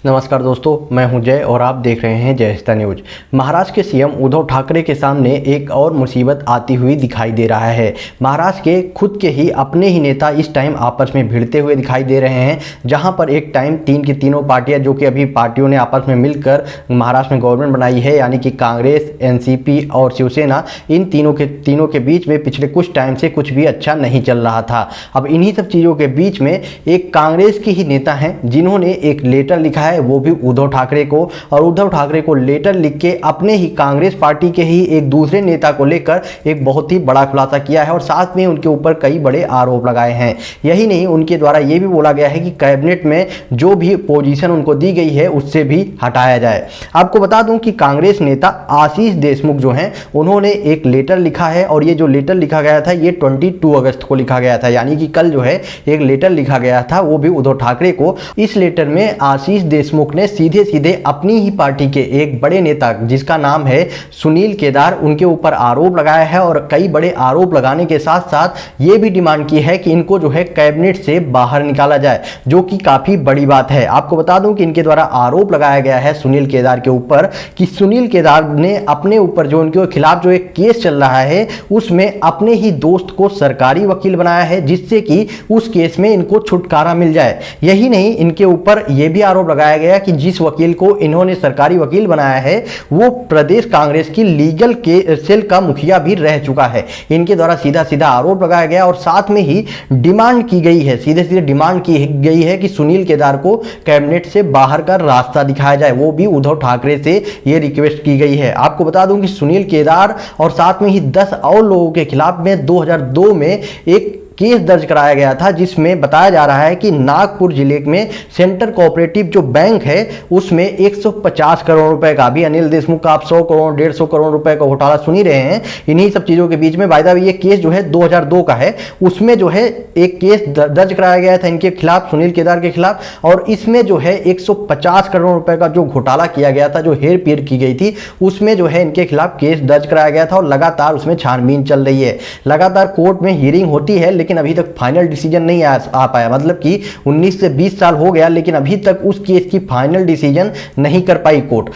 नमस्कार दोस्तों, मैं हूं जय और आप देख रहे हैं जय हिंद न्यूज। महाराष्ट्र के सीएम उद्धव ठाकरे के सामने एक और मुसीबत आती हुई दिखाई दे रहा है। महाराष्ट्र के खुद के ही अपने ही नेता इस टाइम आपस में भिड़ते हुए दिखाई दे रहे हैं, जहां पर एक टाइम तीन की तीनों पार्टियां जो कि अभी पार्टियों ने आपस में मिलकर महाराष्ट्र में गवर्नमेंट बनाई है, यानी कि कांग्रेस, एनसीपी और शिवसेना, इन तीनों के बीच में पिछले कुछ टाइम से कुछ भी अच्छा नहीं चल रहा था। अब इन्हीं सब चीज़ों के बीच में एक कांग्रेस की ही नेता हैं जिन्होंने एक लेटर लिखा है, वो भी उद्धव ठाकरे को, और उद्धव ठाकरे को लेटर लिख के अपने ही कांग्रेस पार्टी के ही एक दूसरे नेता को लेकर एक बहुत ही बड़ा खुलासा किया है और साथ में उनके ऊपर कई बड़े आरोप लगाए हैं। यही नहीं, उनके द्वारा यह भी बोला गया है कि कैबिनेट में जो भी पोजीशन उनको दी गई है उससे भी हटाया जाए। आपको बता दूं कि कांग्रेस नेता आशीष देशमुख जो हैं, उन्होंने एक लेटर लिखा है और ये जो लेटर लिखा गया था ये 22 अगस्त को लिखा गया था, यानी कि कल जो है एक लेटर लिखा गया था, वो भी उद्धव ठाकरे को। इस लेटर में आशीष देशमुख ने सीधे सीधे अपनी ही पार्टी के एक बड़े नेता जिसका नाम है सुनील केदार, उनके ऊपर आरोप लगाया है और कई बड़े आरोप लगाने के साथ साथ ये भी डिमांड की है कि इनको जो है कैबिनेट से बाहर निकाला जाए, जो कि काफी बड़ी बात है। आपको बता दूं कि इनके द्वारा आरोप लगाया गया है सुनील केदार के ऊपर कि सुनील केदार ने अपने ऊपर जो उनके खिलाफ जो एक केस चल रहा है उसमें अपने ही दोस्त को सरकारी वकील बनाया है, जिससे कि उस केस में इनको छुटकारा मिल जाए। यही नहीं, इनके ऊपर यह भी आरोप लगाया गया कि जिस वकील को इन्होंने सरकारी वकील बनाया है वो प्रदेश कांग्रेस की लीगल के सेल का मुखिया भी रह चुका है। इनके द्वारा सीधा सीधा आरोप लगाया गया और साथ में ही डिमांड की गई है, सीधे सीधे डिमांड की गई है कि सुनील केदार को कैबिनेट से बाहर का रास्ता दिखाया जाए, वो भी उद्धव ठाकरे से ये रिक्वेस्ट की गई है। आपको बता दूं कि सुनील केदार और साथ में ही 10 और लोगों के खिलाफ में 2002 में एक केस दर्ज कराया गया था, जिसमें बताया जा रहा है कि नागपुर जिले में सेंट्रल कोऑपरेटिव जो बैंक है उसमें 150 करोड़ रुपए का, भी अनिल देशमुख का आप 100 करोड़ 150 करोड़ रुपए का घोटाला सुन ही रहे हैं। इन्हीं सब चीजों के बीच में वायदा ये केस जो है 2002 का है, उसमें जो है एक केस दर्ज कराया गया था इनके खिलाफ, सुनील केदार के खिलाफ, और इसमें जो है 150 करोड़ रुपए का जो घोटाला किया गया था, जो हेर फेर की गई थी, उसमें जो है इनके खिलाफ केस दर्ज कराया गया था और लगातार उसमें छानबीन चल रही है। लगातार कोर्ट में हियरिंग होती है लेकिन अभी तक फाइनल डिसीजन नहीं आ पाया। मतलब कि 19 से 20 साल हो गया लेकिन अभी तक उस केस की फाइनल डिसीजन नहीं कर पाई कोर्ट।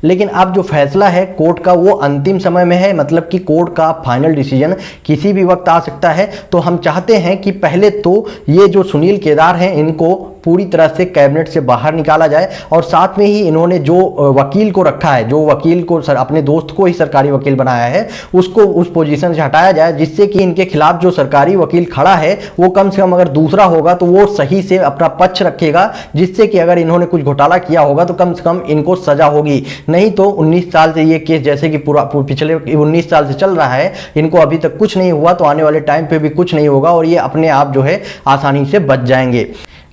लेकिन अब जो फैसला है कोर्ट का वो अंतिम समय में है, मतलब कि कोर्ट का फाइनल डिसीजन किसी भी वक्त आ सकता है। तो हम चाहते हैं कि पहले तो ये जो सुनील केदार हैं इनको पूरी तरह से कैबिनेट से बाहर निकाला जाए और साथ में ही इन्होंने जो वकील को रखा है, जो वकील को अपने दोस्त को ही सरकारी वकील बनाया है, उसको उस पोजीशन से हटाया जाए, जिससे कि इनके खिलाफ जो सरकारी वकील खड़ा है वो कम से कम अगर दूसरा होगा तो वो सही से अपना पक्ष रखेगा, जिससे कि अगर इन्होंने कुछ घोटाला किया होगा तो कम से कम इनको सजा होगी। नहीं तो 19 साल से ये केस जैसे कि पिछले 19 साल से चल रहा है, इनको अभी तक कुछ नहीं हुआ तो आने वाले टाइम पे भी कुछ नहीं होगा और ये अपने आप जो है आसानी से बच जाएंगे।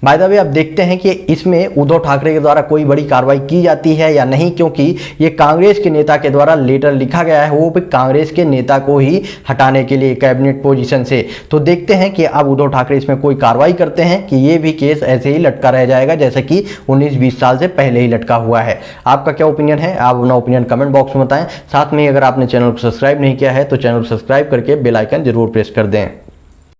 बाय द वे अब देखते हैं कि इसमें उद्धव ठाकरे के द्वारा कोई बड़ी कार्रवाई की जाती है या नहीं, क्योंकि ये कांग्रेस के नेता के द्वारा लेटर लिखा गया है, वो भी कांग्रेस के नेता को ही हटाने के लिए कैबिनेट पोजीशन से। तो देखते हैं कि अब उद्धव ठाकरे इसमें कोई कार्रवाई करते हैं कि ये भी केस ऐसे ही लटका रह जाएगा जैसे कि 19-20 साल से पहले ही लटका हुआ है। आपका क्या ओपिनियन है? आप अपना ओपिनियन कमेंट बॉक्स में बताएं। साथ में अगर आपने चैनल को सब्सक्राइब नहीं किया है तो चैनल को सब्सक्राइब करके बेल आइकन जरूर प्रेस कर दें।